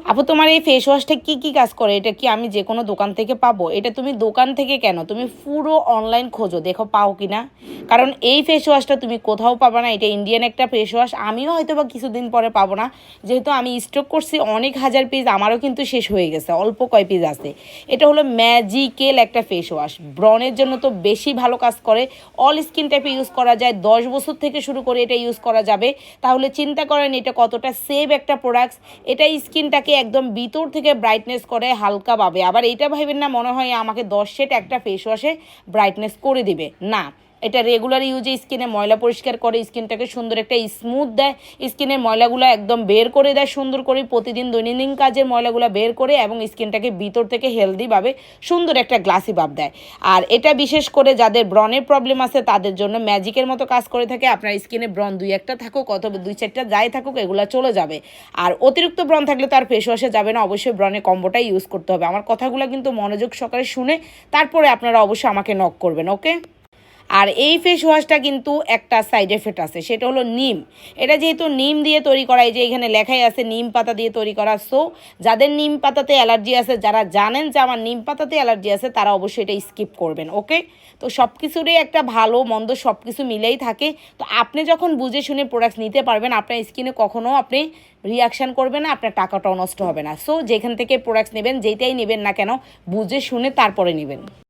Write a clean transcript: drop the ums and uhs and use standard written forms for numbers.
আপু তোমার এই ফেস ওয়াশটা কী কী কাজ করে? এটা কি আমি যে কোনো দোকান থেকে পাবো? এটা তুমি দোকান থেকে কেন, তুমি পুরো অনলাইন খোঁজো, দেখো পাও কি না। কারণ এই ফেস ওয়াশটা তুমি কোথাও পাবা না। এটা ইন্ডিয়ান একটা ফেস ওয়াশ, আমিও হয়তো বা কিছুদিন পরে পাবো না, যেহেতু আমি স্টক করছি অনেক হাজার পিস, আমারও কিন্তু শেষ হয়ে গেছে, অল্প কয় পিস আছে। এটা হলো ম্যাজিক্যাল একটা ফেস ওয়াশ, ব্রণের জন্য তো বেশি ভালো কাজ করে। অল স্কিন টাইপে ইউজ করা যায়, 10 বছর থেকে শুরু করে এটা ইউজ করা যাবে। তাহলে চিন্তা করেন এটা কতটা সেভ একটা প্রোডাক্টস। এটা স্কিনটাকে একদম ভিতর থেকে ব্রাইটনেস করে হালকাভাবে। আবার এটা ভাবেন না মনে হয় আমাকে 10 সেট একটা ফেস ওয়াশে ব্রাইটনেস করে দিবে, না। এটা রেগুলার ইউজে স্কিনে ময়লা পরিষ্কার করে, স্কিনটাকে সুন্দর একটা স্মুথ দেয়, স্কিনের ময়লাগুলো একদম বের করে দেয় সুন্দর করে, প্রতিদিন দৈনন্দিন কাজের ময়লাগুলো বের করে, এবং স্কিনটাকে ভিতর থেকে হেলদিভাবে সুন্দর একটা গ্লাসি ভাব দেয়। আর এটা বিশেষ করে যাদের ব্রণের প্রবলেম আছে তাদের জন্য ম্যাজিকের মতো কাজ করে থাকে। আপনার স্কিনে ব্রণ 2-1টা থাকুক অথবা 2-4টা যাই থাকুক, এগুলো চলে যাবে। আর অতিরিক্ত ব্রণ থাকলে তো আর ফেস ওয়াশে যাবে না, অবশ্যই ব্রণের কম্বোটাই ইউজ করতে হবে। আমার কথাগুলো কিন্তু মনোযোগ সহকারে শুনে তারপরে আপনারা অবশ্যই আমাকে নক করবেন, ওকে। আর এই ফেস ওয়াশটা কিন্তু একটা সাইড এফেক্ট আছে, সেটা হলো নিম। এটা যেহেতু নিম দিয়ে তৈরি করা, এই যে এখানে লেখাই আছে নিম পাতা দিয়ে তৈরি করা। সো যাদের নিম পাতাতে অ্যালার্জি আছে, যারা জানেন যে আমার নিম পাতাতে অ্যালার্জি আছে, তারা অবশ্যই এটা স্কিপ করবেন, ওকে। তো সব কিছুরই একটা ভালো মন্দ সব কিছু মিলেই থাকে। তো আপনি যখন বুঝে শুনে প্রোডাক্টস নিতে পারবেন, আপনার স্কিনে কখনও আপনি রিয়াকশান করবে না, আপনার টাকাটাও নষ্ট হবে না। সো যেখান থেকে প্রোডাক্টস নেবেন, যেটাই নেবেন না কেন, বুঝে শুনে তারপরে নেবেন।